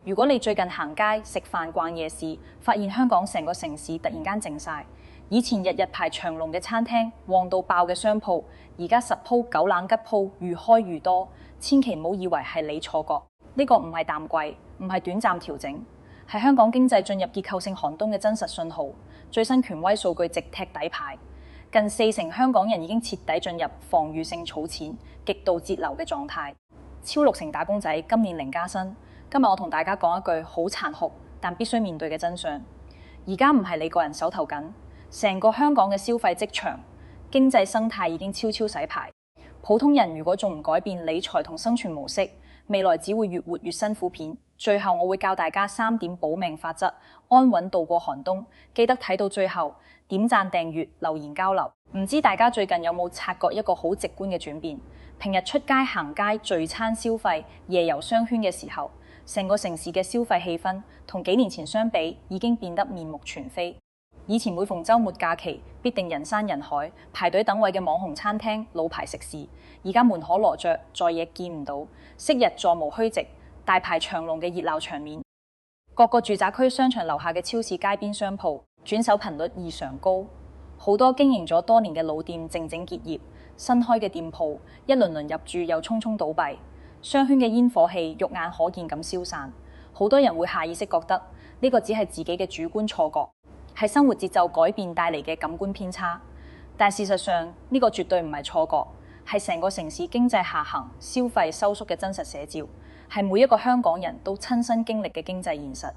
如果你最近行街、食飯、逛夜市，發現香港成個城市突然間靜晒，以前日日排長龍嘅餐廳、旺到爆嘅商鋪，而家實鋪狗冷吉鋪愈開愈多，千祈唔好以為係你錯覺，呢個唔係淡季，唔係短暫調整，係香港經濟進入結構性寒冬嘅真實信號。最新權威數據直踢底牌，近40%香港人已經徹底進入防禦性儲錢、極度節流嘅狀態，超60%打工仔今年零加薪。今日我同大家講一句好殘酷但必須面對嘅真相，而家唔係你個人手頭緊，成個香港嘅消費職場、經濟生態已經悄悄洗牌。普通人如果仲唔改變理財同生存模式，未來只會越活越辛苦片。最後我會教大家3點保命法則，安穩度過寒冬。記得睇到最後，點讚、訂閱、留言交流。唔知大家最近有冇察覺一個好直觀嘅轉變？平日出街行街、聚餐消費、夜遊商圈嘅時候，成個城市嘅消費氣氛同幾年前相比已經變得面目全非。以前每逢週末假期必定人山人海，排隊等位嘅網紅餐廳、老牌食肆，而家門可羅雀，再也見唔到。昔日座無虛席、大排長龍嘅熱鬧場面。各個住宅區商場樓下嘅超市、街邊商鋪轉手頻率異常高，好多經營咗多年嘅老店靜靜結業，新開嘅店鋪一輪輪入駐又匆匆倒閉。商圈嘅煙火氣肉眼可見咁消散，好多人會下意識覺得呢個只係自己嘅主觀錯覺，係生活節奏改變帶嚟嘅感官偏差。但事實上呢個絕對唔係錯覺，係成個城市經濟下行、消費收縮嘅真實寫照，係每一個香港人都親身經歷嘅經濟現實。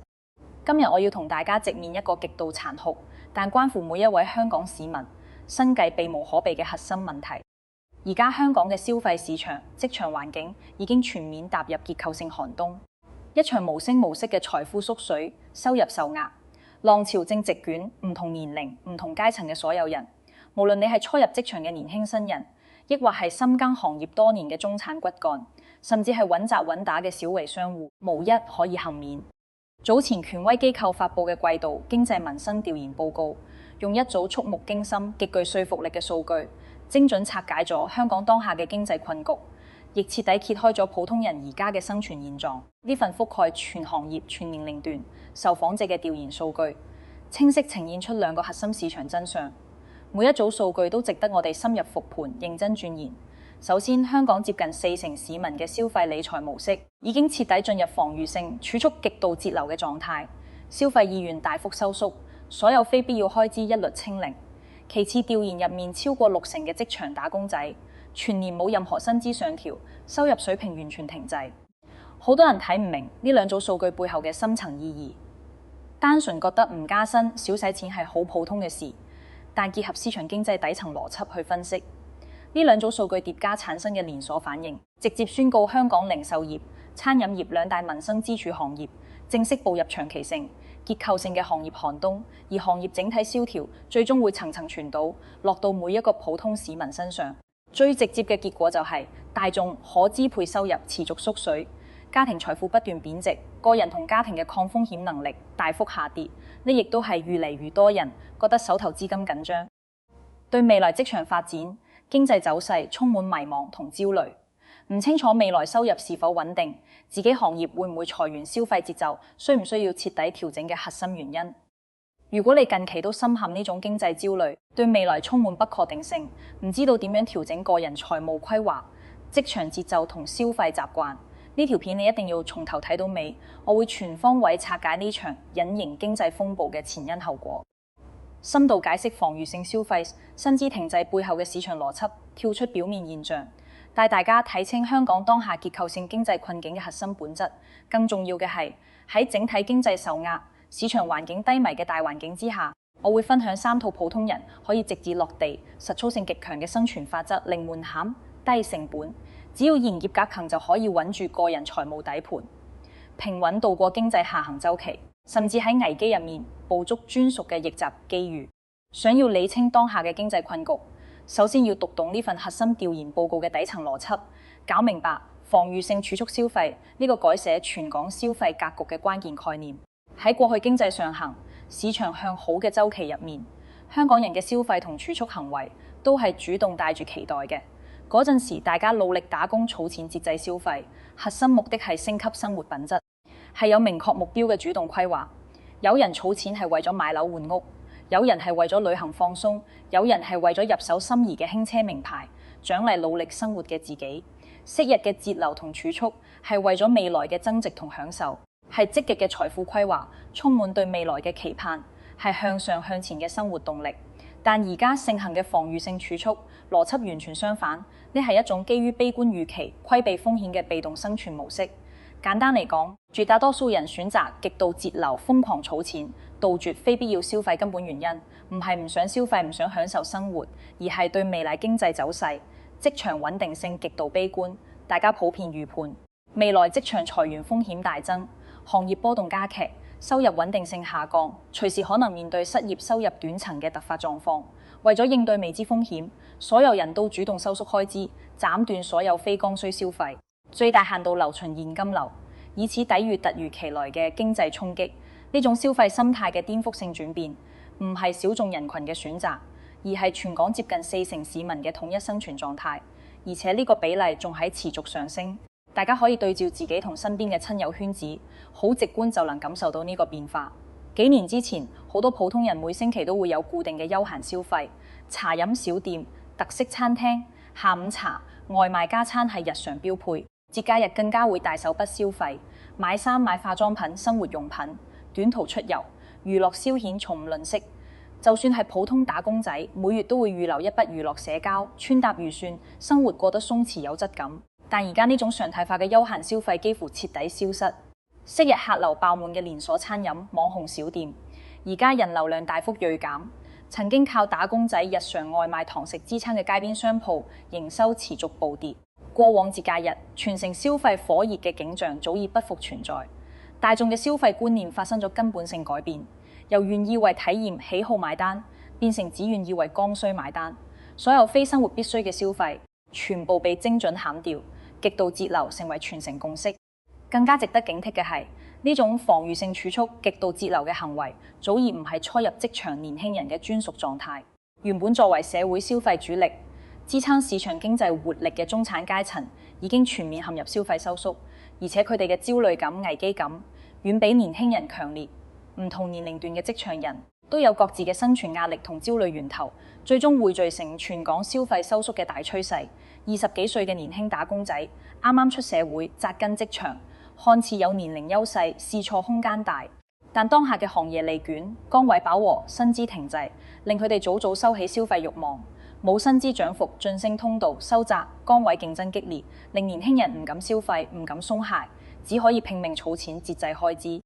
今日我要同大家直面一個極度殘酷，但關乎每一位香港市民生計避無可避嘅核心問題。而家香港嘅消費市場、職場環境已經全面踏入結構性寒冬，一場無聲無息嘅財富縮水、收入受壓，浪潮正席捲唔同年齡、唔同階層嘅所有人。無論你係初入職場嘅年輕新人，抑或係深耕行業多年嘅中產骨幹，甚至係穩紮穩打嘅小微商戶，無一可以幸免。早前權威機構發布嘅季度經濟民生調研報告，用一組觸目驚心、極具說服力嘅數據，精準拆解咗香港當下嘅經濟困局，亦徹底揭開咗普通人而家嘅生存現狀。呢份覆蓋全行業、全年齡段受訪者嘅調研數據，清晰呈現出2個核心市場真相。每一組數據都值得我哋深入復盤、認真鑽研。首先，香港接近40%市民嘅消費理財模式已經徹底進入防禦性、儲蓄極度節流嘅狀態，消費意願大幅收縮，所有非必要開支一律清零。其次，調研入面超過60%嘅職場打工仔全年冇任何薪資上調，收入水平完全停滯。好多人睇唔明呢2組數據背後嘅深層意義，單純覺得唔加薪、少使錢係好普通嘅事。但結合市場經濟底層邏輯去分析，呢2組數據疊加產生嘅連鎖反應，直接宣告香港零售業、餐飲業2大民生支柱行業正式步入長期性、結構性嘅行業寒冬，而行業整體蕭條最終會層層傳導，落到每一個普通市民身上。最直接嘅結果就係大眾可支配收入持續縮水，家庭財富不斷貶值，個人同家庭嘅抗風險能力大幅下跌。呢亦都係越嚟越多人覺得手頭資金緊張，對未來職場發展、經濟走勢充滿迷茫同焦慮，唔清楚未來收入是否穩定，自己行業會唔會裁員，消費節奏需唔需要徹底調整嘅核心原因。如果你近期都深陷呢種經濟焦慮，對未來充滿不確定性，唔知道點樣調整個人財務規劃、職場節奏同消費習慣，呢條片你一定要從頭睇到尾，我會全方位拆解呢場隱形經濟風暴嘅前因後果，深度解釋防禦性消費、薪資停滯背後嘅市場邏輯，跳出表面現象，帶大家睇清香港當下結構性經濟困境嘅核心本質。更重要嘅係，喺整體經濟受壓、市場環境低迷嘅大環境之下，我會分享3套普通人可以直接落地、實操性極強嘅生存法則，零門檻、低成本。只要營業隔勤就可以穩住個人財務底盤，平穩度過經濟下行週期，甚至喺危機入面捕捉專屬嘅逆襲機遇。想要理清當下嘅經濟困局，首先要讀懂呢份核心調研報告嘅底層邏輯，搞明白防禦性儲蓄消費呢個改寫全港消費格局嘅關鍵概念。喺過去經濟上行、市場向好嘅週期入面，香港人嘅消費同儲蓄行為都係主動帶住期待嘅。嗰陣時，大家努力打工儲錢節制消費，核心目的係升級生活品質。係有明確目標嘅主動規劃。有人儲錢係為咗買樓換屋，有人係為咗旅行放鬆，有人係為咗入手心儀嘅輕車名牌，獎勵努力生活嘅自己。昔日嘅節流同儲蓄係為咗未來嘅增值同享受，係積極嘅財富規劃，充滿對未來嘅期盼，係向上向前嘅生活動力。但而家盛行嘅防禦性儲蓄邏輯完全相反，呢係一種基於悲觀預期、規避風險嘅被動生存模式。簡單嚟講，絕大多數人選擇極度節流、瘋狂儲錢，杜絕非必要消費根本原因，唔係唔想消費、唔想享受生活，而係對未來經濟走勢、職場穩定性極度悲觀。大家普遍預判未來職場裁員風險大增，行業波動加劇，收入穩定性下降，隨時可能面對失業、收入斷層嘅突發狀況。為咗應對未知風險，所有人都主動收縮開支，斬斷所有非剛需消費，最大限度留存現金流，以此抵禦突如其來嘅經濟衝擊。呢種消費心態嘅顛覆性轉變，唔係小眾人群嘅選擇，而係全港接近40%市民嘅統一生存狀態。而且呢個比例仲喺持續上升。大家可以對照自己同身邊嘅親友圈子，好直觀就能感受到呢個變化。幾年之前，好多普通人每星期都會有固定嘅休閒消費，茶飲小店、特色餐廳、下午茶、外賣加餐係日常標配。節假日更加會大手筆消費，買衫、買化妝品、生活用品，短途出遊、娛樂消遣從唔吝嗇。就算係普通打工仔，每月都會預留一筆娛樂社交、穿搭預算，生活過得鬆弛有質感。但而家呢種常態化嘅休閒消費幾乎徹底消失。昔日客流爆滿嘅連鎖餐飲、網紅小店，而家人流量大幅銳減。曾經靠打工仔日常外賣堂食支撐嘅街邊商鋪，營收持續暴跌。過往節假日，全城消費火熱嘅景象早已不復存在。大眾嘅消費觀念發生咗根本性改變，由願意為體驗、喜好買單，變成只願意為剛需買單。所有非生活必需嘅消費，全部被精準砍掉。極度節流成為全城共識。更加值得警惕嘅係，呢種防禦性儲蓄、極度節流嘅行為，早已唔係初入職場年輕人嘅專屬狀態。原本作為社會消費主力、支撐市場經濟活力嘅中產階層，已經全面陷入消費收縮，而且佢哋嘅焦慮感、危機感，遠比年輕人強烈。唔同年齡段嘅職場人都有各自嘅生存壓力同焦慮源頭，最終匯聚成全港消費收縮嘅大趨勢。20幾歲嘅年輕打工仔啱啱出社會扎根職場，看似有年齡優勢，試錯空間大，但當下嘅行業利捲、崗位飽和、薪資停滯，令佢哋早早收起消費慾望。冇薪資漲幅、晉升通道收窄，崗位競爭激烈，令年輕人唔敢消費、唔敢鬆懈，只可以拼命儲錢節制開支，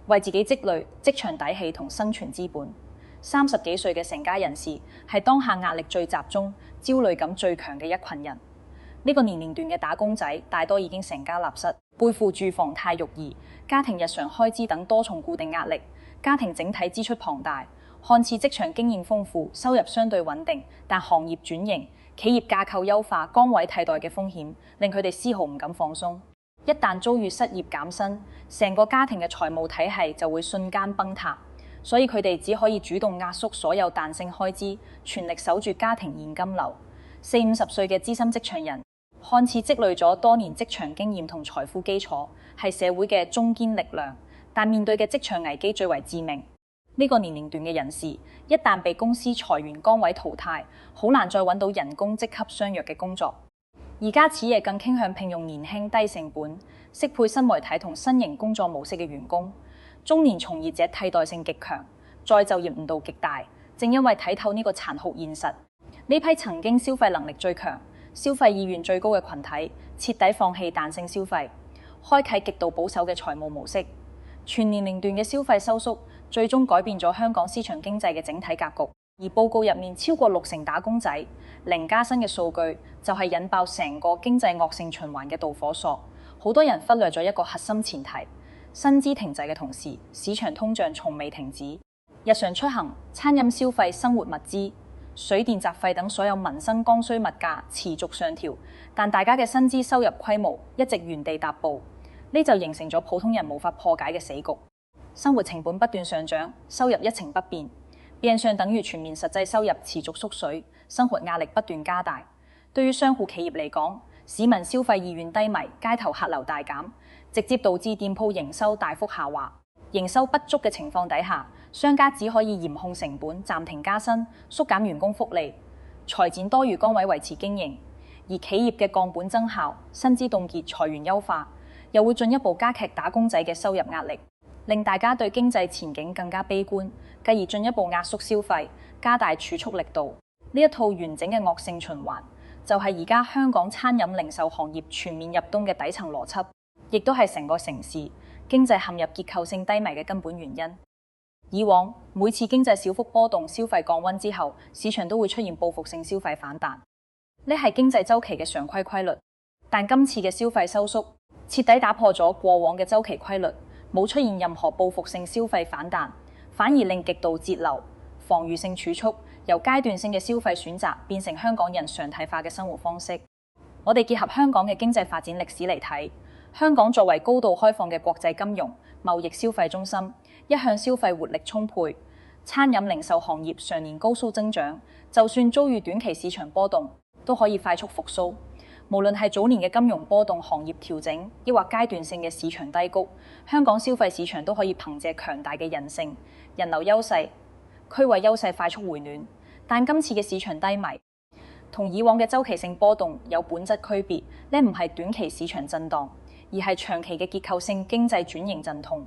為自己積累職場底氣同生存資本。30幾歲嘅成家人士係當下壓力最集中、焦慮感最強嘅一群人。呢個年齡段嘅打工仔大多已經成家立室，背負住房貸育兒、家庭日常開支等多重固定壓力，家庭整體支出龐大。看似職場經驗豐富、收入相對穩定，但行業轉型、企業架構優化、崗位替代嘅風險，令佢哋絲毫唔敢放鬆。一旦遭遇失業減薪，成個家庭嘅財務體系就會瞬間崩塌。所以佢哋只可以主動壓縮所有彈性開支，全力守住家庭現金流。40-50歲嘅資深職場人，看似積累咗多年職場經驗同財富基礎，係社會嘅中堅力量，但面對嘅職場危機最為致命。呢個年齡段嘅人士，一旦被公司裁員崗位淘汰，好難再揾到人工職級相若嘅工作。而家企業更傾向聘用年輕、低成本、適配新媒體同新型工作模式嘅員工。中年從業者替代性極強，再就業誤度極大。正因為睇透呢個殘酷現實，呢批曾經消費能力最強、消費意願最高嘅群體，徹底放棄彈性消費，開啟極度保守嘅財務模式。全年齡段嘅消費收縮，最終改變咗香港市場經濟嘅整體格局。而報告入面超過60%打工仔零加薪嘅數據，就係引爆成個經濟惡性循環嘅導火索。好多人忽略咗一個核心前提：薪資停滯嘅同時，市場通脹從未停止。日常出行、餐飲消費、生活物資、水電雜費等所有民生剛需物價持續上調，但大家嘅薪資收入規模一直原地踏步，呢就形成咗普通人無法破解嘅死局。生活成本不斷上漲，收入一成不變，變相等於全面實際收入持續縮水，生活壓力不斷加大。對於商戶企業嚟講，市民消費意願低迷，街頭客流大減，直接導致店鋪營收大幅下滑。營收不足嘅情況底下，商家只可以嚴控成本、暫停加薪、縮減員工福利、裁剪多餘崗位維持經營。而企業嘅降本增效、薪資凍結、裁員優化，又會進一步加劇打工仔嘅收入壓力，令大家對經濟前景更加悲觀，繼而進一步壓縮消費，加大儲蓄力度。呢一套完整嘅惡性循環，就係而家香港餐飲零售行業全面入冬嘅底層邏輯，亦都係成個城市經濟陷入結構性低迷嘅根本原因。以往每次經濟小幅波動、消費降溫之後，市場都會出現報復性消費反彈，呢係經濟週期嘅常規規律。但今次嘅消費收縮，徹底打破咗過往嘅週期規律，冇出現任何報復性消費反彈，反而令極度節流、防禦性儲蓄由階段性嘅消費選擇變成香港人常態化嘅生活方式。我哋結合香港嘅經濟發展歷史嚟睇，香港作為高度開放嘅國際金融、貿易消費中心，一向消費活力充沛，餐飲零售行業常年高速增長，就算遭遇短期市場波動，都可以快速復甦。無論係早年嘅金融波動、行業調整，抑或階段性嘅市場低谷，香港消費市場都可以憑借強大嘅韌性、人流優勢、區位優勢快速回暖。但今次嘅市場低迷，同以往嘅週期性波動有本質區別，呢唔係短期市場震盪，而係長期嘅結構性經濟轉型陣痛。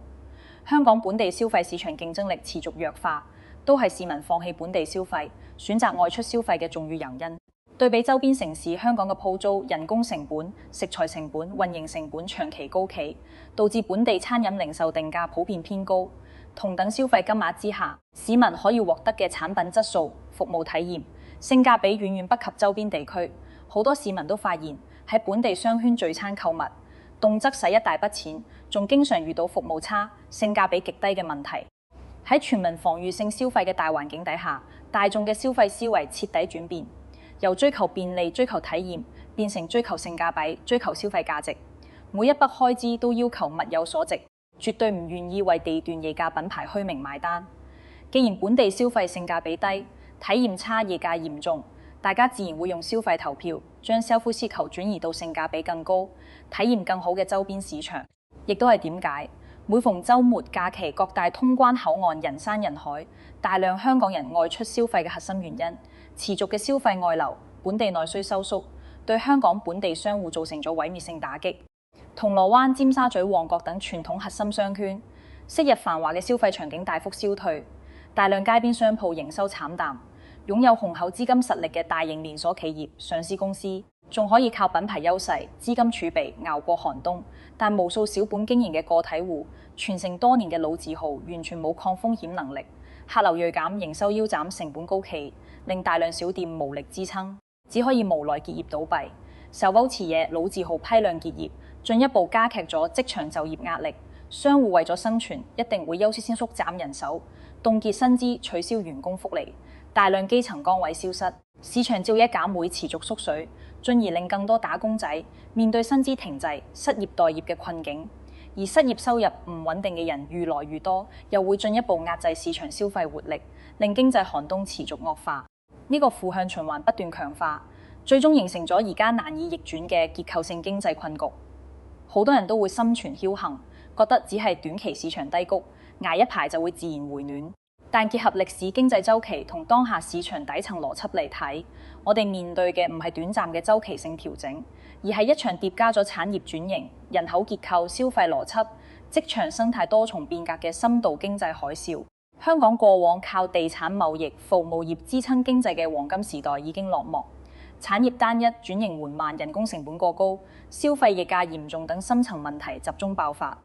香港本地消費市場競爭力持續弱化，都係市民放棄本地消費、選擇外出消費嘅重要原因。對比周邊城市，香港嘅鋪租、人工成本、食材成本、運營成本長期高企，導致本地餐飲零售定價普遍偏高。同等消費金額之下，市民可以獲得嘅產品質素、服務體驗、性價比遠遠不及周邊地區。好多市民都發現喺本地商圈聚餐購物，動輒使一大筆錢，仲經常遇到服務差、性價比極低嘅問題。喺全民防禦性消費嘅大環境底下，大眾嘅消費思維徹底轉變。由追求便利、追求體驗，變成追求性價比、追求消費價值。每一筆開支都要求物有所值，絕對唔願意為地段夜價品牌虛名買單。既然本地消費性價比低、體驗差、夜價嚴重，大家自然會用消費投票，將 self-seeking 轉移到性價比更高、體驗更好嘅周邊市場。亦都係點解每逢週末假期，各大通關口岸人山人海，大量香港人外出消費嘅核心原因。持續嘅消費外流，本地內需收縮，對香港本地商戶造成咗毀滅性打擊。銅鑼灣、尖沙咀、旺角等傳統核心商圈，昔日繁華嘅消費場景大幅消退，大量街邊商鋪營收慘淡。擁有雄厚資金實力嘅大型連鎖企業、上市公司，仲可以靠品牌優勢、資金儲備熬過寒冬，但無數小本經營嘅個體戶，傳承多年嘅老字號，完全冇抗風險能力。客流銳減、營收腰斬、成本高企，令大量小店無力支撐，只可以無奈結業倒閉。受保持嘢老字號批量結業，進一步加劇咗職場就業壓力。商戶為咗生存，一定會優先縮減人手、凍結薪資、取消員工福利，大量基層崗位消失，市場照一減會持續縮水，進而令更多打工仔面對薪資停滯、失業待業嘅困境。而失業收入唔穩定嘅人愈來愈多，又會進一步壓制市場消費活力，令經濟寒冬持續惡化。呢個負向循環不斷強化，最終形成咗而家難以逆轉嘅結構性經濟困局。好多人都會心存僥倖，覺得只係短期市場低谷，捱一排就會自然回暖。但結合歷史經濟週期同當下市場底層邏輯嚟睇，我哋面對嘅唔係短暫嘅週期性調整，而係一場疊加咗產業轉型、人口結構、消費邏輯、職場生態多重變革嘅深度經濟海嘯。香港過往靠地產貿易、服務業支撐經濟嘅黃金時代已經落幕，產業單一、轉型緩慢、人工成本過高、消費溢價嚴重等深層問題集中爆發。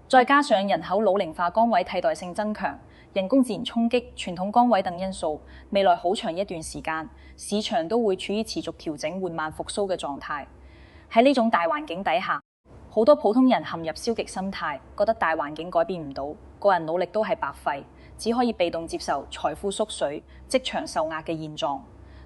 再加上人口老齡化、崗位替代性增強、人工自然衝擊、傳統崗位等因素，未來好長一段時間，市場都會處於持續調整、緩慢復甦嘅狀態。喺呢種大環境底下，好多普通人陷入消極心態，覺得大環境改變唔到，個人努力都係白費，只可以被動接受財富縮水、職場受壓嘅現狀，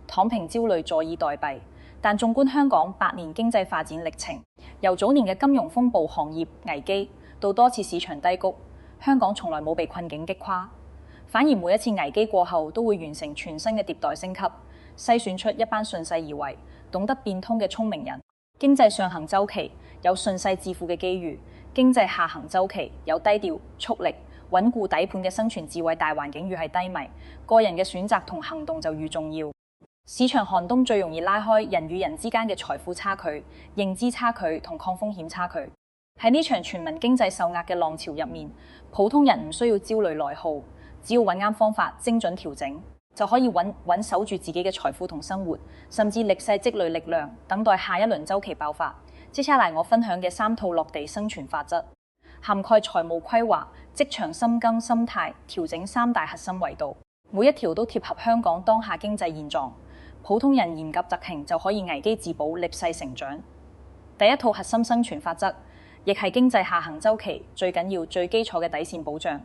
躺平焦慮，坐以待斃。但縱觀香港8年經濟發展歷程，由早年嘅金融風暴、行業危機，到多次市場低谷，香港從來冇被困境擊垮，反而每一次危機過後都會完成全新嘅迭代升級，篩選出一班順勢而為、懂得變通嘅聰明人。經濟上行週期有順勢致富嘅機遇，經濟下行週期有低調、蓄力、穩固底盤嘅生存智慧，大環境越係低迷，個人嘅選擇同行動就越重要。市場寒冬最容易拉開人與人之間嘅財富差距、認知差距同抗風險差距。喺呢場全民經濟受壓嘅浪潮入面，普通人唔需要焦慮內耗，只要揾啱方法、精準調整，就可以穩守住自己嘅財富同生活，甚至歷世積累力量，等待下一輪週期爆發。接下來我分享嘅3套落地生存法則，涵蓋財務規劃、職場深耕、心態調整3大核心維度，每一條都貼合香港當下經濟現狀。普通人嚴格執行就可以危機自保、逆勢成長。第一套核心生存法則，亦係經濟下行週期最緊要、最基礎嘅底線保障，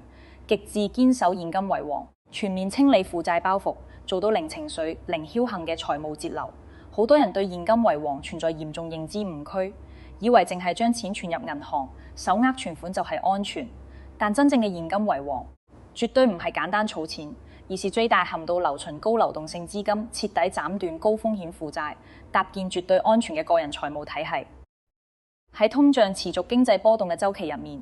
極致堅守現金為王，全面清理負債包袱，做到零情緒、零僥倖嘅財務節流。好多人對現金為王存在嚴重認知誤區，以為淨係將錢存入銀行、手握存款就係安全。但真正嘅現金為王，絕對唔係簡單儲錢，而是最大限度留存高流動性資金，徹底斬斷高風險負債，搭建絕對安全嘅個人財務體系。喺通脹持續經濟波動嘅週期入面，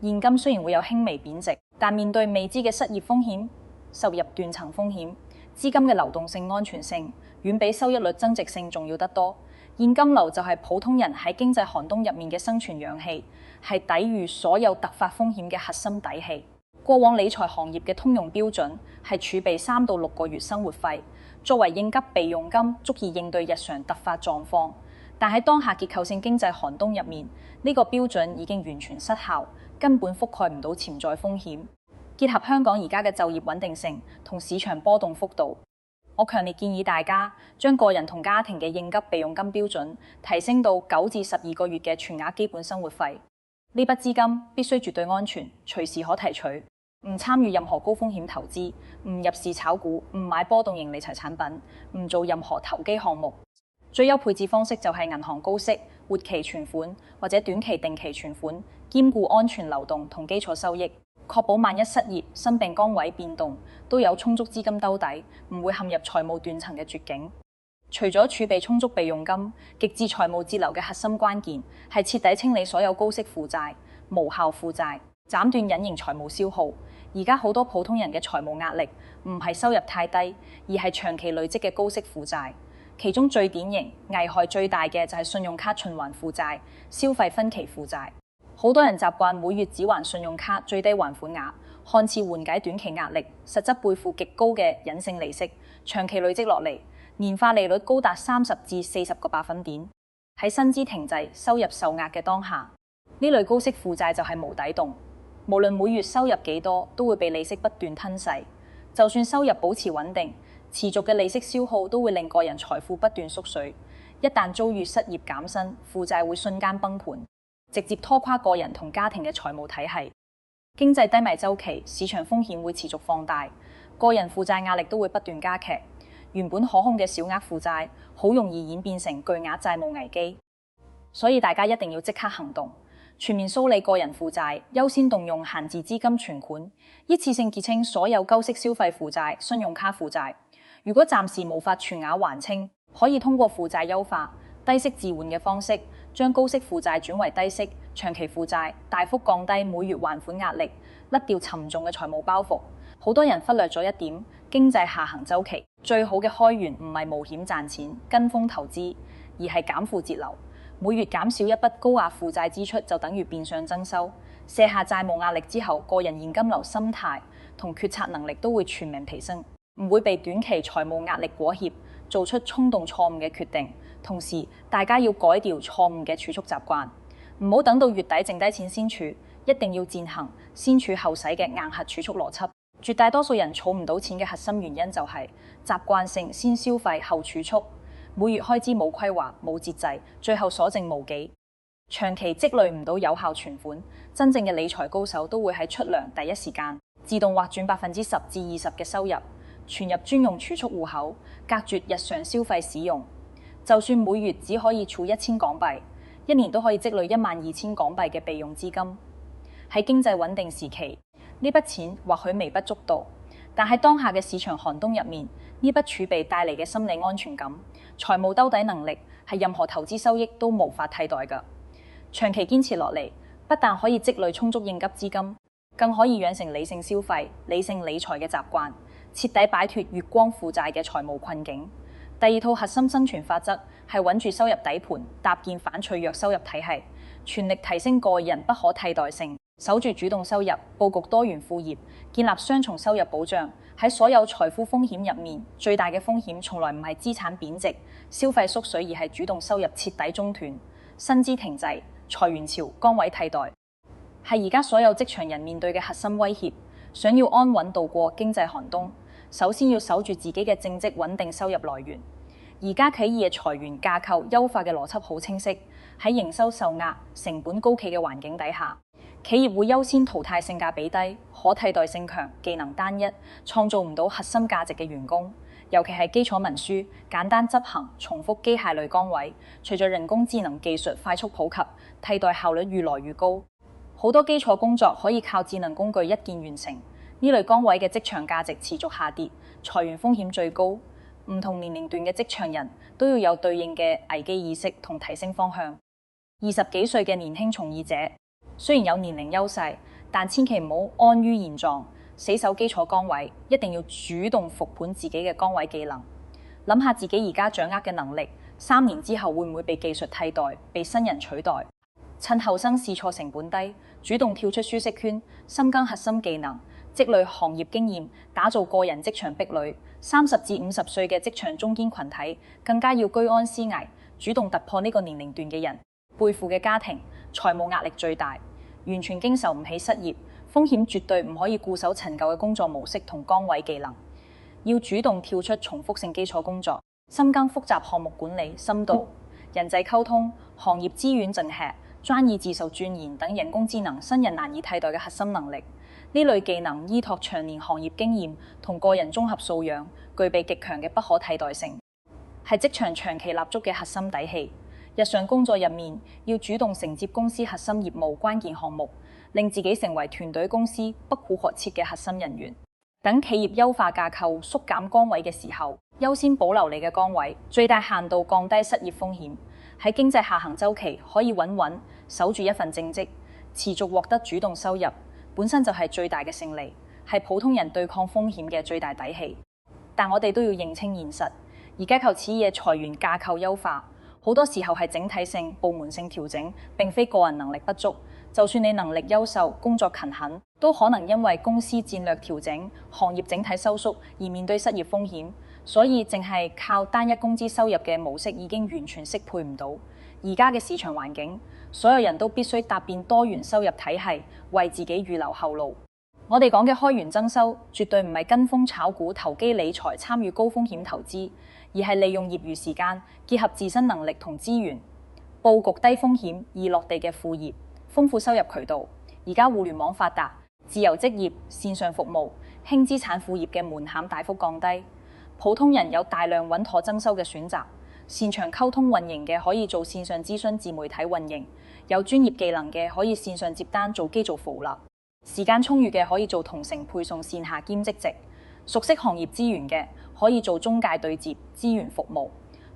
現金雖然會有輕微貶值，但面對未知嘅失業風險、收入斷層風險，資金嘅流動性安全性遠比收益率增值性重要得多。現金流就係普通人喺經濟寒冬入面嘅生存氧氣，係抵禦所有突發風險嘅核心底氣。過往理財行業嘅通用標準係儲備3到6個月生活費，作為應急備用金，足以應對日常突發狀況。但喺當下結構性經濟寒冬入面，呢個標準已經完全失效，根本覆蓋唔到潛在風險。結合香港而家嘅就業穩定性同市場波動幅度，我強烈建議大家將個人同家庭嘅應急備用金標準提升到9至12個月嘅全額基本生活費。呢筆資金必須絕對安全，隨時可提取，唔參與任何高風險投資，唔入市炒股，唔買波動型理財產品，唔做任何投機項目。最優配置方式就係銀行高息、活期存款或者短期定期存款，兼顧安全流動同基礎收益，確保萬一失業、生病崗位變動都有充足資金兜底，唔會陷入財務斷層嘅絕境。除咗儲備充足備用金，極致財務節流嘅核心關鍵係徹底清理所有高息負債、無效負債，斬斷隱形財務消耗。而家好多普通人嘅財務壓力唔係收入太低，而係長期累積嘅高息負債。其中最典型、危害最大嘅就係信用卡循環負債、消費分期負債。好多人習慣每月只還信用卡最低還款額，看似緩解短期壓力，實則背負極高嘅隱性利息，長期累積落嚟，年化利率高達30至40個百分點。喺薪資停滯、收入受壓嘅當下，呢類高息負債就係無底洞。無論每月收入幾多，都會被利息不斷吞噬。就算收入保持穩定，持續嘅利息消耗都會令個人財富不斷縮水。一旦遭遇失業減薪，負債會瞬間崩盤，直接拖垮個人同家庭嘅財務體系。經濟低迷週期，市場風險會持續放大，個人負債壓力都會不斷加劇。原本可控嘅小額負債，好容易演變成巨額債務危機。所以大家一定要即刻行動，全面梳理個人負債，優先動用閒置資金存款，一次性結清所有高息消費負債、信用卡負債。如果暫時無法全額還清，可以通過負債優化、低息置換嘅方式，將高息負債轉為低息、長期負債，大幅降低每月還款壓力，甩掉沉重嘅財務包袱。好多人忽略咗一點，經濟下行週期最好嘅開源唔係冒險賺錢、跟風投資，而係減負節流。每月減少一筆高額負債支出，就等於變相增收。卸下債務壓力之後，個人現金流心態同決策能力都會全面提升，唔會被短期財務壓力裹挾，做出衝動錯誤嘅決定。同時，大家要改掉錯誤嘅儲蓄習慣，唔好等到月底剩低錢先儲，一定要踐行先儲後使嘅硬核儲蓄邏輯。絕大多數人儲唔到錢嘅核心原因就係習慣性先消費後儲蓄，每月開支冇規劃冇節制，最後所剩無幾，長期積累唔到有效存款。真正嘅理財高手都會喺出糧第一時間自動劃轉10%至20%嘅收入，存入專用儲蓄戶口，隔絕日常消費使用。就算每月只可以儲1000港幣，一年都可以積累12000港幣嘅備用資金。喺經濟穩定時期，呢筆錢或許微不足道，但喺當下嘅市場寒冬入面，呢筆儲備帶嚟嘅心理安全感、財務兜底能力係任何投資收益都無法替代㗎。長期堅持落嚟，不但可以積累充足應急資金，更可以養成理性消費、理性理財嘅習慣，徹底擺脫月光負債嘅財務困境。第二套核心生存法則係穩住收入底盤，搭建反脆弱收入體系，全力提升個人不可替代性，守住主動收入，佈局多元副業，建立雙重收入保障。喺所有財富風險入面，最大嘅風險從來唔係資產貶值、消費縮水，而係主動收入徹底中斷、薪資停滯、裁員潮、崗位替代，係而家所有職場人面對嘅核心威脅。想要安穩度過經濟寒冬，首先要守住自己嘅正職穩定收入來源。而家企業嘅裁員架構優化嘅邏輯好清晰，喺營收受壓、成本高企嘅環境底下，企業會優先淘汰性價比低、可替代性強、技能單一、創造唔到核心價值嘅員工，尤其係基礎文書、簡單執行、重複機械類崗位。隨着人工智能技術快速普及，替代效率越來越高，好多基礎工作可以靠智能工具一鍵完成。呢類崗位嘅職場價值持續下跌，裁員風險最高。唔同年齡段嘅職場人都要有對應嘅危機意識同提升方向。20幾歲嘅年輕從業者雖然有年齡優勢，但千祈唔好安於現狀，死守基礎崗位，一定要主動復盤自己嘅崗位技能，諗下自己而家掌握嘅能力，3年之後會唔會被技術替代、被新人取代？趁後生試錯成本低，主動跳出舒適圈，深耕核心技能，積累行業經驗，打造個人職場壁壘。30至50歲嘅職場中堅群體更加要居安思危，主動突破呢個年齡段嘅人，背負嘅家庭財務壓力最大，完全經受唔起失業風險，絕對唔可以固守陳舊嘅工作模式同崗位技能，要主動跳出重複性基礎工作，深耕複雜項目管理、深度人際溝通、行業資源盡吃、專業自授鑽研等人工智能新人難以替代嘅核心能力。呢類技能依託長年行業經驗同個人綜合素養，具備極強嘅不可替代性，係職場長期立足嘅核心底氣。日常工作入面，要主動承接公司核心業務關鍵項目，令自己成為團隊公司不可或缺嘅核心人員。等企業優化架構、縮減崗位嘅時候，優先保留你嘅崗位，最大限度降低失業風險。喺經濟下行週期，可以穩穩守住一份正職，持續獲得主動收入，本身就係最大嘅勝利，係普通人對抗風險嘅最大底氣。但我哋都要認清現實，而家靠企業裁員架構優化，好多時候係整體性、部門性調整，並非個人能力不足。就算你能力優秀、工作勤懇，都可能因為公司戰略調整、行業整體收縮而面對失業風險。所以，淨係靠單一工資收入嘅模式已經完全適配唔到而家嘅市場環境。所有人都必須搭建多元收入體系，為自己預留後路。我哋講嘅開源增收，絕對唔係跟風炒股、投機理財、參與高風險投資，而係利用業餘時間，結合自身能力同資源，佈局低風險、易落地嘅副業，豐富收入渠道。而家互聯網發達，自由職業、線上服務、輕資產副業嘅門檻大幅降低，普通人有大量穩妥增收嘅選擇。擅長溝通運營嘅可以做線上諮詢自媒體運營，有專業技能嘅可以線上接單做機做服務，時間充裕嘅可以做同城配送線下兼職職，熟悉行業資源嘅可以做中介對接資源服務。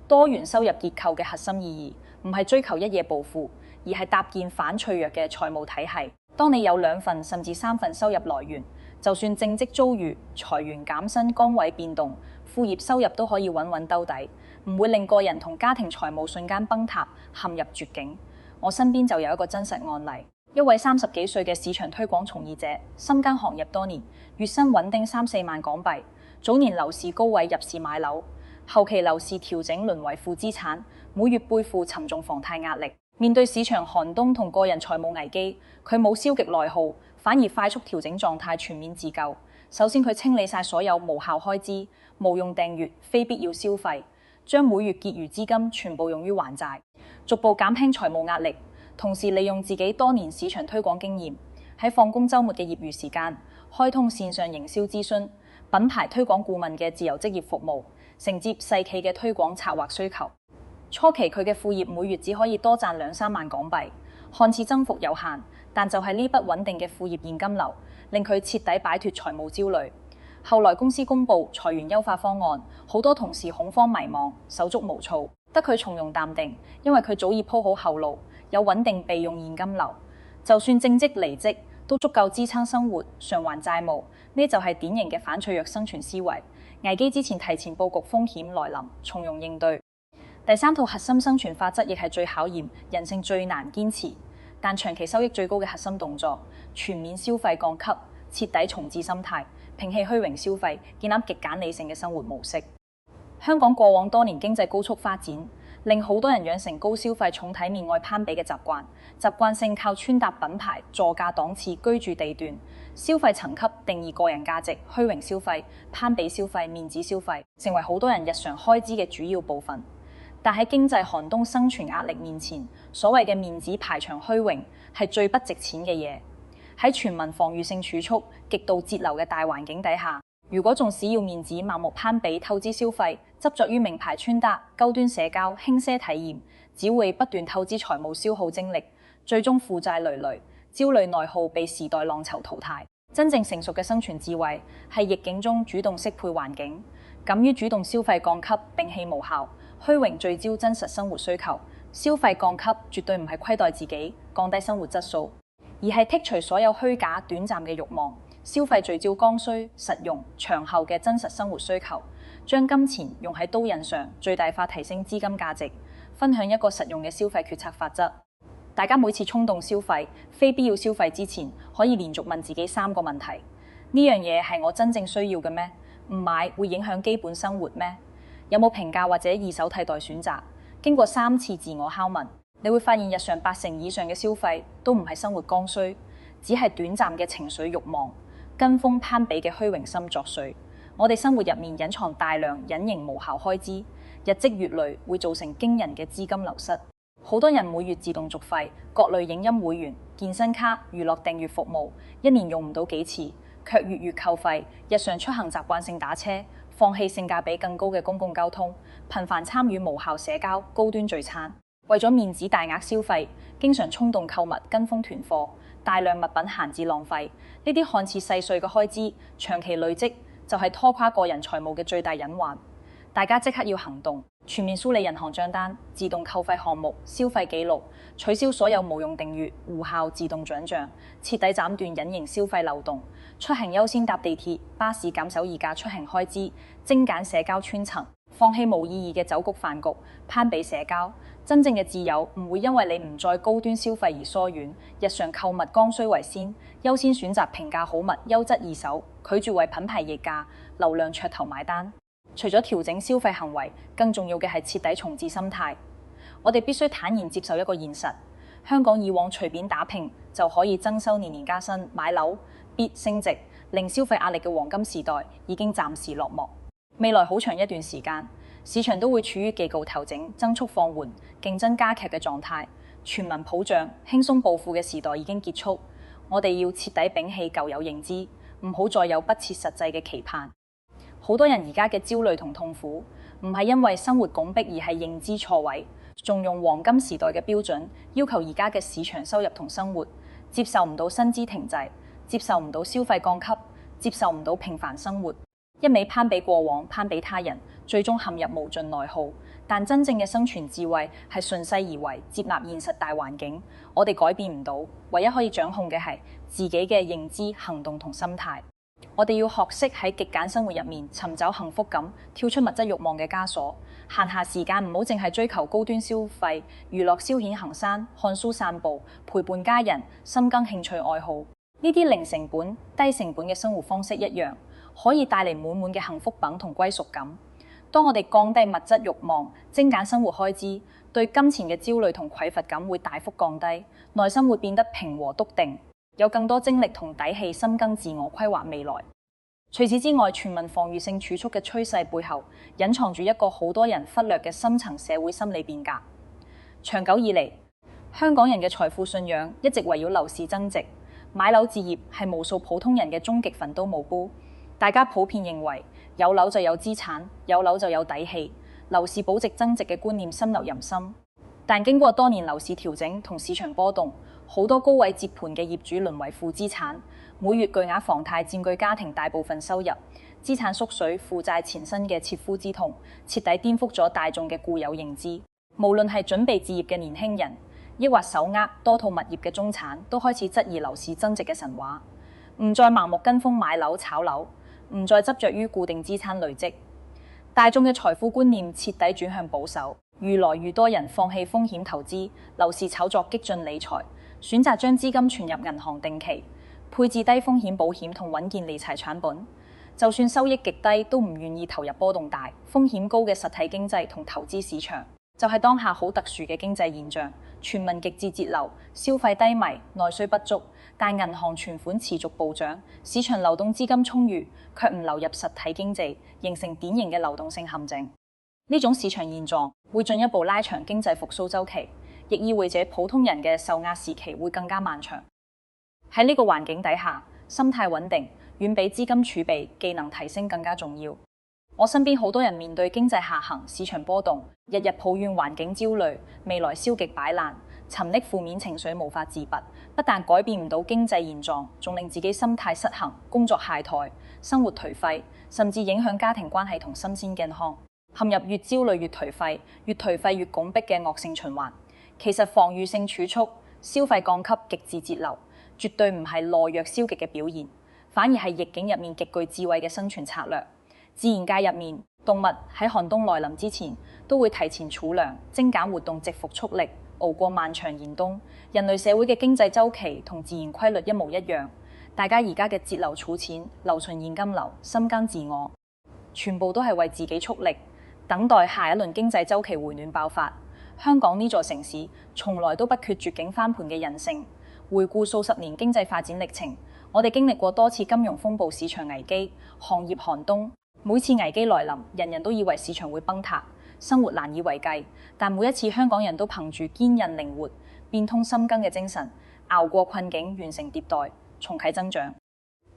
多元收入結構嘅核心意義唔係追求一夜暴富，而係搭建反脆弱嘅財務體系。當你有2份甚至3份收入來源，就算正職遭遇裁員減薪、崗位變動，副業收入都可以穩穩兜底，唔會令個人同家庭財務瞬間崩塌，陷入絕境。我身邊就有一個真實案例，一位30幾歲嘅市場推廣從業者，深耕行業多年，月薪穩定3、4萬港幣。早年樓市高位入市買樓，後期樓市調整淪為負資產，每月背負沉重房貸壓力。面對市場寒冬同個人財務危機，佢冇消極內耗，反而快速調整狀態，全面自救。首先，佢清理晒所有無效開支、無用訂閱、非必要消費，將每月結餘資金全部用於還債，逐步減輕財務壓力。同時利用自己多年市場推廣經驗，喺放工週末嘅業餘時間，開通線上營銷諮詢、品牌推廣顧問嘅自由職業服務，承接細企嘅推廣策劃需求。初期佢嘅副業每月只可以多賺2、3萬港幣，看似增幅有限，但就係呢筆穩定嘅副業現金流，令佢徹底擺脫財務焦慮。後來公司公布裁員優化方案，好多同事恐慌迷茫，手足無措，得佢從容淡定，因為佢早已鋪好後路，有穩定備用現金流。就算正職離職，都足夠支撐生活，償還債務。呢就係典型嘅反脆弱生存思維。危機之前提前佈局風險來臨，從容應對。第三套核心生存法則亦係最考驗人性、最難堅持，但長期收益最高嘅核心動作：全面消費降級，徹底重置心態，摒棄虛榮消費，建立極簡理性嘅生活模式。香港過往多年經濟高速發展，令好多人養成高消費、重體面、愛攀比嘅習慣性靠穿搭品牌、座駕檔次、居住地段、消費層級定義個人價值，虛榮消費、攀比消費、面子消費，成為好多人日常開支嘅主要部分。但喺經濟寒冬生存壓力面前，所謂嘅面子排場虛榮係最不值錢嘅嘢。喺全民防禦性儲蓄、極度節流嘅大環境底下，如果仲使要面子、盲目攀比、透支消費、執着於名牌穿搭、高端社交、輕奢體驗，只會不斷透支財務、消耗精力，最終負債累累、焦慮內耗，被時代浪潮淘汰。真正成熟嘅生存智慧係逆境中主動適配環境，敢於主動消費降級，摒棄無效、虛榮，聚焦真實生活需求。消費降級絕對唔係虧待自己、降低生活質素，而係剔除所有虛假、短暫嘅慾望。消費聚焦剛需、實用、長後嘅真實生活需求，將金錢用喺刀刃上，最大化提升資金價值。分享一個實用嘅消費決策法則：大家每次衝動消費、非必要消費之前，可以連續問自己3個問題：呢樣嘢係我真正需要嘅咩？唔買會影響基本生活咩？有冇平價或者二手替代選擇？經過3次自我拷問，你會發現日常80%以上嘅消費都唔係生活剛需，只係短暫嘅情緒慾望。跟風攀比嘅虛榮心作祟，我哋生活入面隱藏大量隱形無效開支，日積月累會造成驚人嘅資金流失。好多人每月自動續費各類影音會員、健身卡、娛樂訂閱服務，一年用唔到幾次，卻月月扣費。日常出行習慣性打車，放棄性價比更高嘅公共交通，頻繁參與無效社交、高端聚餐，為咗面子大額消費，經常衝動購物、跟風囤貨，大量物品閒置浪費。呢啲看似細碎嘅開支，長期累積就係拖垮個人財務嘅最大隱患。大家即刻要行動，全面梳理銀行帳單、自動扣費項目、消費記錄，取消所有無用訂閱、無效自動轉帳，徹底斬斷隱形消費漏洞。出行優先搭地鐵、巴士，減少議價出行開支，精簡社交圈層，放棄無意義嘅酒局飯局、攀比社交。真正嘅自由唔會因為你唔再高端消費而疏遠，日常購物剛需為先，優先選擇平價好物、優質二手，拒絕為品牌溢價、流量噱頭買單。除咗調整消費行為，更重要嘅係徹底重置心態。我哋必須坦然接受一個現實：香港以往隨便打拼就可以增收、年年加薪、買樓、必升值、零消費壓力嘅黃金時代已經暫時落幕。未來好長一段時間，市場都會處於機構調整、增速放緩、競爭加劇嘅狀態。全民普漲、輕鬆暴富嘅時代已經結束。我哋要徹底摒棄舊有認知，唔好再有不切實際嘅期盼。好多人而家嘅焦慮同痛苦，唔係因為生活拱璧，而係認知錯位，仲用黃金時代嘅標準要求而家嘅市場收入同生活，接受唔到薪資停滯，接受唔到消費降級，接受唔到平凡生活，一味攀比過往、攀比他人，最終陷入無盡內耗。但真正嘅生存智慧係順勢而為，接納現實大環境。我哋改變唔到，唯一可以掌控嘅係自己嘅認知、行動同心態。我哋要學識喺極簡生活入面尋找幸福感，跳出物質慾望嘅枷鎖。閒暇時間唔好淨係追求高端消費、娛樂消遣、行山、看書散步、陪伴家人、深耕興趣愛好。呢啲零成本、低成本嘅生活方式一樣，可以帶嚟滿滿嘅幸福感同歸屬感。當我哋降低物質慾望、精簡生活開支，對金錢嘅焦慮同匱乏感會大幅降低，內心會變得平和篤定，有更多精力同底氣深耕自我，規劃未來。除此之外，全民防禦性儲蓄嘅趨勢背後，隱藏住一個好多人忽略嘅深層社會心理變革。長久以嚟，香港人嘅財富信仰一直圍繞樓市增值，買樓置業係無數普通人嘅終極奮鬥目標。大家普遍認為有樓就有資產，有樓就有底氣，樓市保值增值嘅觀念深入人心。但經過多年樓市調整同市場波動，好多高位接盤嘅業主淪為負資產，每月巨額房貸佔據家庭大部分收入，資產縮水、負債纏身嘅切膚之痛，徹底顛覆咗大眾嘅固有認知。無論係準備置業嘅年輕人，抑或手握多套物業嘅中產都開始質疑樓市增值嘅神話，唔再盲目跟風買樓炒樓，唔再執着於固定資產累積。大眾嘅財富觀念徹底轉向保守，越來越多人放棄風險投資、樓市炒作激進理財，選擇將資金存入銀行定期，配置低風險保險同穩健理財產品。就算收益極低，都唔願意投入波動大、風險高嘅實體經濟同投資市場。就係當下好特殊嘅經濟現象，全民極致節流，消費低迷，內需不足，但銀行存款持續暴漲，市場流動資金充裕，卻唔流入實體經濟，形成典型嘅流動性陷阱。呢種市場現狀會進一步拉長經濟復甦週期，亦意味着普通人嘅受壓時期會更加漫長。喺呢個環境底下，心態穩定遠比資金儲備、技能提升更加重要。我身邊好多人面對經濟下行、市場波動，日日抱怨環境焦慮、未來消極擺爛，沉溺負面情緒無法自拔，不但改變唔到經濟現狀，仲令自己心態失衡、工作懈怠、生活頹廢，甚至影響家庭關係同身心健康，陷入越焦慮越頹廢、越頹廢越拱迫嘅惡性循環。其實防禦性儲蓄、消費降級、極致節流，絕對唔係懦弱消極嘅表現，反而係逆境入面極具智慧嘅生存策略。自然界入面，動物喺寒冬來臨之前都會提前儲糧，精簡活動，蟄伏蓄力，熬過漫長嚴冬。人類社會嘅經濟週期同自然規律一模一樣，大家而家嘅節流儲錢、留存現金流、深耕自我，全部都係為自己蓄力，等待下一輪經濟週期回暖爆發。香港呢座城市從來都不缺絕境翻盤嘅人性。回顧數十年經濟發展歷程，我哋經歷過多次金融風暴、市場危機、行業寒冬。每次危機來臨，人人都以為市場會崩塌，生活難以為繼。但每一次香港人都憑住堅韌靈活、變通深耕嘅精神，熬過困境，完成迭代，重啟增長。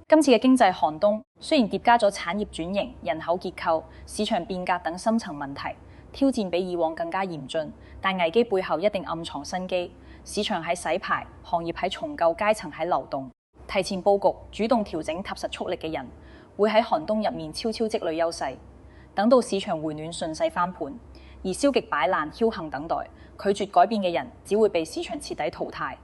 今次嘅經濟寒冬，雖然疊加咗產業轉型、人口結構、市場變革等深層問題，挑戰比以往更加嚴峻，但危機背後一定暗藏生機。市場喺洗牌，行業喺重構，階層喺流動。提前佈局、主動調整、踏實蓄力嘅人，會喺寒冬入面悄悄積累優勢，等到市場回暖順勢翻盤。而消極擺爛、僥倖等待、拒絕改變嘅人，只會被市場徹底淘汰。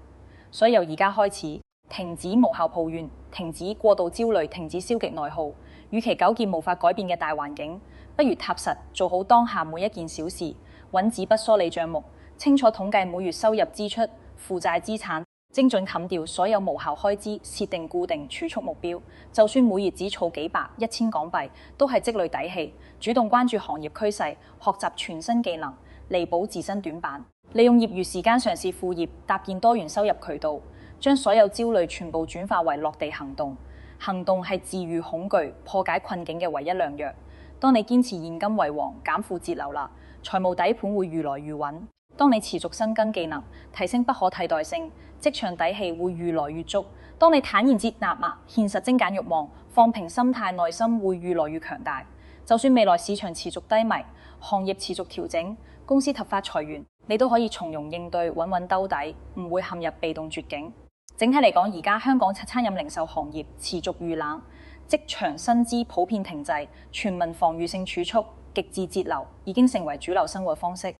所以由而家開始，停止無效抱怨，停止過度焦慮，停止消極內耗。與其糾結無法改變嘅大環境，不如踏實做好當下每一件小事，穩字不梳理賬目，清楚統計每月收入支出、負債資產，精準砍掉所有無效開支，設定固定儲蓄目標。就算每月只儲幾百、1000港幣，都係積累底氣。主動關注行業趨勢，學習全新技能，彌補自身短板。利用業餘時間嘗試副業，搭建多元收入渠道，將所有焦慮全部轉化為落地行動。行動係治癒恐懼、破解困境嘅唯一良藥。當你堅持現金為王，減負節流啦，財務底盤會越來越穩。當你持續深耕技能，提升不可替代性，職場底氣會越來越足。當你坦然接納現實精簡慾望，放平心態，內心會越來越強大。就算未來市場持續低迷，行業持續調整，公司突發裁員，你都可以從容應對，穩穩兜底，唔會陷入被動絕境。整體嚟講，而家香港餐飲零售行業持續遇冷，職場薪資普遍停滯，全民防禦性儲蓄、極致節流已經成為主流生活方式。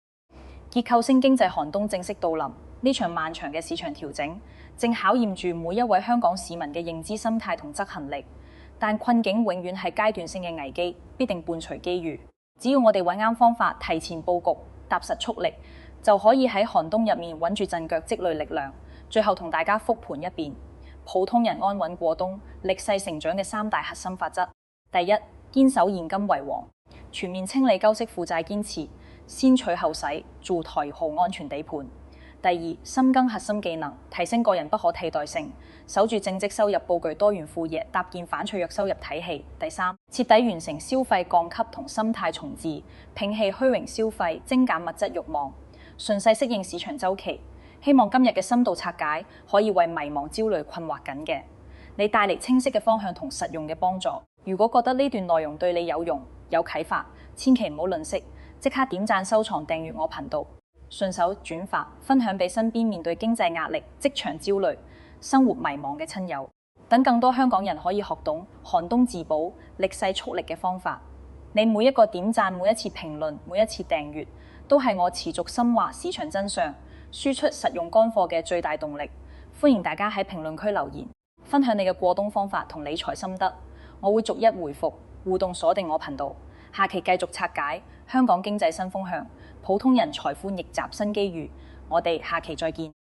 結構性經濟寒冬正式到臨，呢場漫長嘅市場調整正考驗住每一位香港市民嘅認知心態同執行力。但困境永遠係階段性嘅危機，必定伴隨機遇。只要我哋揾啱方法，提前佈局，踏實蓄力，就可以喺寒冬入面穩住陣腳，積累力量。最後同大家復盤一遍普通人安穩過冬、力勢成長嘅3大核心法則。第一，堅守現金為王，全面清理舊式負債，堅持先取後使，築台號安全底盤。第二，深耕核心技能，提升個人不可替代性，守住正職收入，佈局多元副業，搭建反脆弱收入體系。第三，徹底完成消費降級同心態重置，摒棄虛榮消費，精簡物質慾望，順勢適應市場週期。希望今日嘅深度拆解，可以為迷茫、焦慮、困惑緊嘅你帶嚟清晰嘅方向同實用嘅幫助。如果覺得呢段內容對你有用、有啟發，千祈唔好吝嗇，即刻點讚、收藏、訂閱我頻道，順手轉發分享俾身邊面對經濟壓力、職場焦慮、生活迷茫嘅親友，等更多香港人可以學懂寒冬自保、力勢蓄力嘅方法。你每一個點讚、每一次評論、每一次訂閱，都係我持續深化市場真相、輸出實用乾貨嘅最大動力。歡迎大家喺評論區留言，分享你嘅過冬方法同理財心得，我會逐一回覆。互動鎖定我頻道，下期繼續拆解香港經濟新風向，普通人財富逆襲新機遇。我哋下期再見。